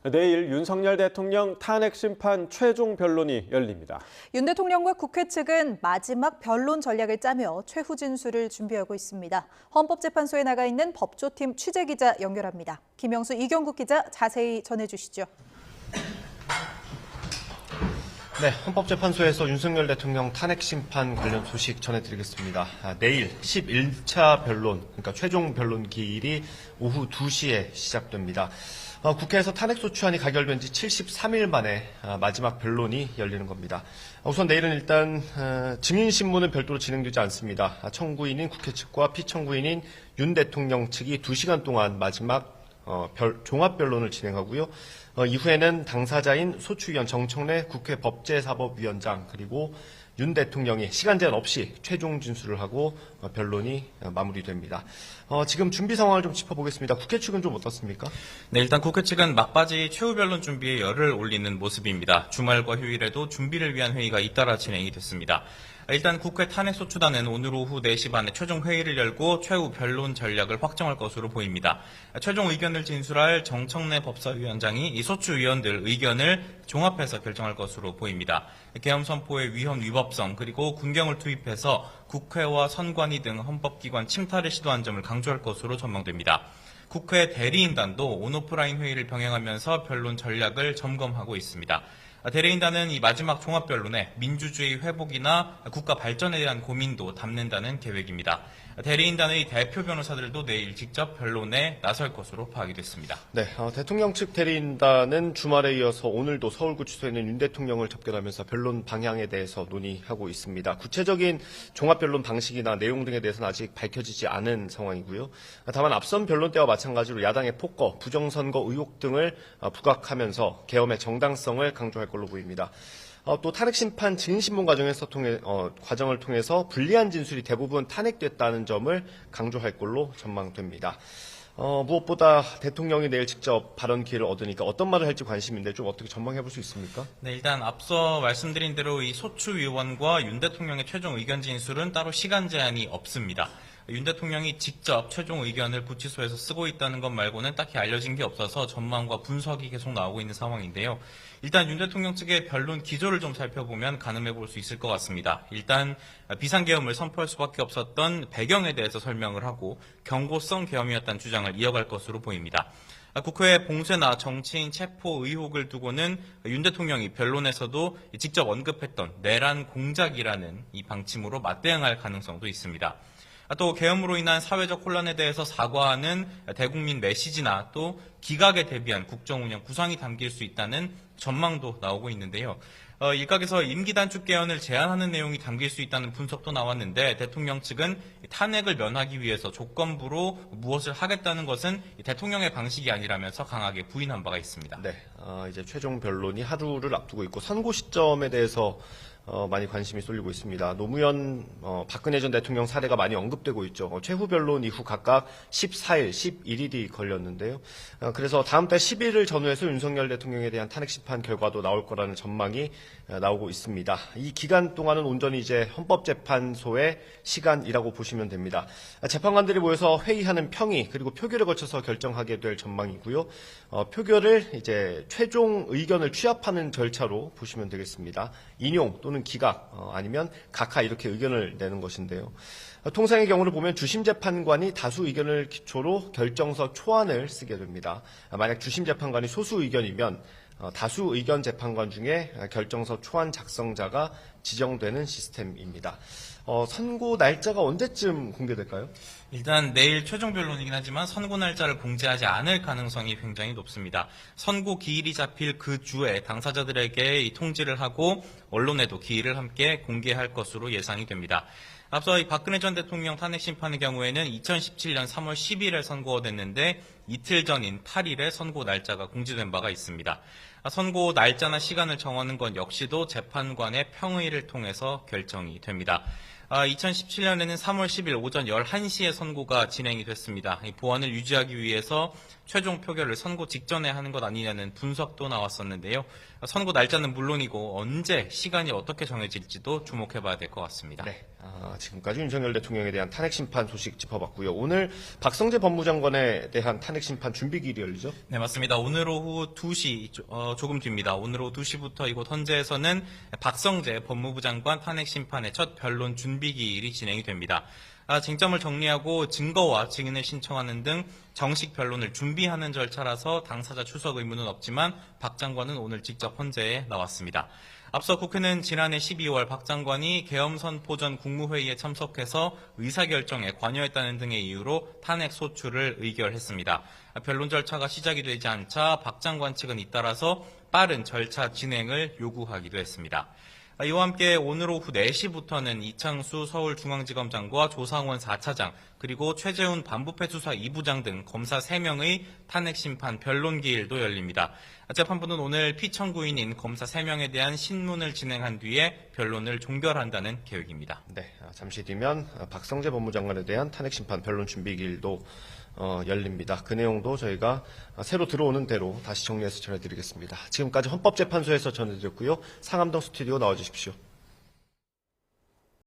내일 윤석열 대통령 탄핵 심판 최종 변론이 열립니다. 윤 대통령과 국회 측은 마지막 변론 전략을 짜며 최후 진술을 준비하고 있습니다. 헌법재판소에 나가 있는 법조팀 취재기자 연결합니다. 김영수, 이경국 기자 자세히 전해주시죠. 네, 헌법재판소에서 윤석열 대통령 탄핵 심판 관련 소식 전해드리겠습니다. 내일 11차 변론, 그러니까 최종 변론 기일이 오후 2시에 시작됩니다. 국회에서 탄핵소추안이 가결된 지 73일 만에 마지막 변론이 열리는 겁니다. 우선 내일은 일단 증인신문은 별도로 진행되지 않습니다. 청구인인 국회 측과 피청구인인 윤 대통령 측이 2시간 동안 마지막 종합변론을 진행하고요. 이후에는 당사자인 소추위원 정청래 국회 법제사법위원장 그리고 윤 대통령이 시간 제한 없이 최종 진술을 하고 변론이 마무리됩니다. 지금 준비 상황을 좀 짚어보겠습니다. 국회 측은 좀 어떻습니까? 네, 일단 국회 측은 막바지 최후 변론 준비에 열을 올리는 모습입니다. 주말과 휴일에도 준비를 위한 회의가 잇따라 진행이 됐습니다. 일단 국회 탄핵소추단은 오늘 오후 4시 반에 최종 회의를 열고 최후 변론 전략을 확정할 것으로 보입니다. 최종 의견을 진술할 정청래 법사위원장이 이 소추위원들 의견을 종합해서 결정할 것으로 보입니다. 계엄 선포의 위헌 위법성 그리고 군경을 투입해서 국회와 선관위 등 헌법기관 침탈을 시도한 점을 강조할 것으로 전망됩니다. 국회 대리인단도 온오프라인 회의를 병행하면서 변론 전략을 점검하고 있습니다. 대리인단은 이 마지막 종합변론에 민주주의 회복이나 국가 발전에 대한 고민도 담는다는 계획입니다. 대리인단의 대표 변호사들도 내일 직접 변론에 나설 것으로 파악이 됐습니다. 네, 대통령 측 대리인단은 주말에 이어서 오늘도 서울구치소에 있는 윤 대통령을 접견하면서 변론 방향에 대해서 논의하고 있습니다. 구체적인 종합변론 방식이나 내용 등에 대해서는 아직 밝혀지지 않은 상황이고요. 다만 앞선 변론 때와 마찬가지로 야당의 폭거, 부정선거 의혹 등을 부각하면서 계엄의 정당성을 강조할 걸로 보입니다. 또 탄핵심판 증인신문 과정을 통해서 불리한 진술이 대부분 탄핵됐다는 점을 강조할 걸로 전망됩니다. 무엇보다 대통령이 내일 직접 발언 기회를 얻으니까 어떤 말을 할지 관심인데 좀 어떻게 전망해 볼 수 있습니까? 네, 일단 앞서 말씀드린 대로 이 소추위원과 윤 대통령의 최종 의견 진술은 따로 시간 제한이 없습니다. 윤 대통령이 직접 최종 의견을 구치소에서 쓰고 있다는 것 말고는 딱히 알려진 게 없어서 전망과 분석이 계속 나오고 있는 상황인데요. 일단 윤 대통령 측의 변론 기조를 좀 살펴보면 가늠해 볼 수 있을 것 같습니다. 일단 비상계엄을 선포할 수밖에 없었던 배경에 대해서 설명을 하고 경고성 계엄이었다는 주장을 이어갈 것으로 보입니다. 국회 봉쇄나 정치인 체포 의혹을 두고는 윤 대통령이 변론에서도 직접 언급했던 내란 공작이라는 이 방침으로 맞대응할 가능성도 있습니다. 또 계엄으로 인한 사회적 혼란에 대해서 사과하는 대국민 메시지나 또 기각에 대비한 국정운영 구상이 담길 수 있다는 전망도 나오고 있는데요. 일각에서 임기 단축 개헌을 제안하는 내용이 담길 수 있다는 분석도 나왔는데 대통령 측은 탄핵을 면하기 위해서 조건부로 무엇을 하겠다는 것은 대통령의 방식이 아니라면서 강하게 부인한 바가 있습니다. 네, 이제 최종 변론이 하루를 앞두고 있고 선고 시점에 대해서 많이 관심이 쏠리고 있습니다. 노무현, 박근혜 전 대통령 사례가 많이 언급되고 있죠. 최후 변론 이후 각각 14일, 11일이 걸렸는데요. 그래서 다음 달 10일을 전후해서 윤석열 대통령에 대한 탄핵 심판 결과도 나올 거라는 전망이 나오고 있습니다. 이 기간 동안은 온전히 이제 헌법재판소의 시간이라고 보시면 됩니다. 재판관들이 모여서 회의하는 평의 그리고 표결에 거쳐서 결정하게 될 전망이고요. 표결을 이제 최종 의견을 취합하는 절차로 보시면 되겠습니다. 인용 또는 기각 아니면 각하 이렇게 의견을 내는 것인데요. 통상의 경우를 보면 주심 재판관이 다수 의견을 기초로 결정서 초안을 쓰게 됩니다. 만약 주심 재판관이 소수 의견이면 다수 의견 재판관 중에 결정서 초안 작성자가 지정되는 시스템입니다. 선고 날짜가 언제쯤 공개될까요? 일단 내일 최종 변론이긴 하지만 선고 날짜를 공지하지 않을 가능성이 굉장히 높습니다. 선고 기일이 잡힐 그 주에 당사자들에게 이 통지를 하고 언론에도 기일을 함께 공개할 것으로 예상이 됩니다. 앞서 이 박근혜 전 대통령 탄핵 심판의 경우에는 2017년 3월 10일에 선고가 됐는데 이틀 전인 8일에 선고 날짜가 공지된 바가 있습니다. 선고 날짜나 시간을 정하는 건 역시도 재판관의 평의를 통해서 결정이 됩니다. 2017년에는 3월 10일 오전 11시에 선고가 진행이 됐습니다. 이 보안을 유지하기 위해서 최종 표결을 선고 직전에 하는 것 아니냐는 분석도 나왔었는데요. 선고 날짜는 물론이고 언제 시간이 어떻게 정해질지도 주목해봐야 될 것 같습니다. 네. 지금까지 윤석열 대통령에 대한 탄핵 심판 소식 짚어봤고요. 오늘 박성재 법무장관에 대한 탄핵 심판 준비기일이 열리죠? 네, 맞습니다. 오늘 오후 2시, 조금 뒤입니다. 오늘 오후 2시부터 이곳 헌재에서는 박성재 법무부 장관 탄핵 심판의 첫 변론 준비기일이 진행이 됩니다. 쟁점을 정리하고 증거와 증인을 신청하는 등 정식 변론을 준비하는 절차라서 당사자 출석 의무는 없지만 박 장관은 오늘 직접 헌재에 나왔습니다. 앞서 국회는 지난해 12월 박 장관이 계엄 선포 전 국무회의에 참석해서 의사결정에 관여했다는 등의 이유로 탄핵 소추를 의결했습니다. 변론 절차가 시작이 되지 않자 박 장관 측은 잇따라서 빠른 절차 진행을 요구하기도 했습니다. 이와 함께 오늘 오후 4시부터는 이창수 서울중앙지검장과 조상원 4차장 그리고 최재훈 반부패 수사 2부장 등 검사 3명의 탄핵심판 변론기일도 열립니다. 재판부는 오늘 피청구인인 검사 3명에 대한 신문을 진행한 뒤에 변론을 종결한다는 계획입니다. 네, 잠시 뒤면 박성재 법무장관에 대한 탄핵심판 변론 준비기일도 열립니다. 그 내용도 저희가 새로 들어오는 대로 다시 정리해서 전해드리겠습니다. 지금까지 헌법재판소에서 전해드렸고요. 상암동 스튜디오 나와주십시오.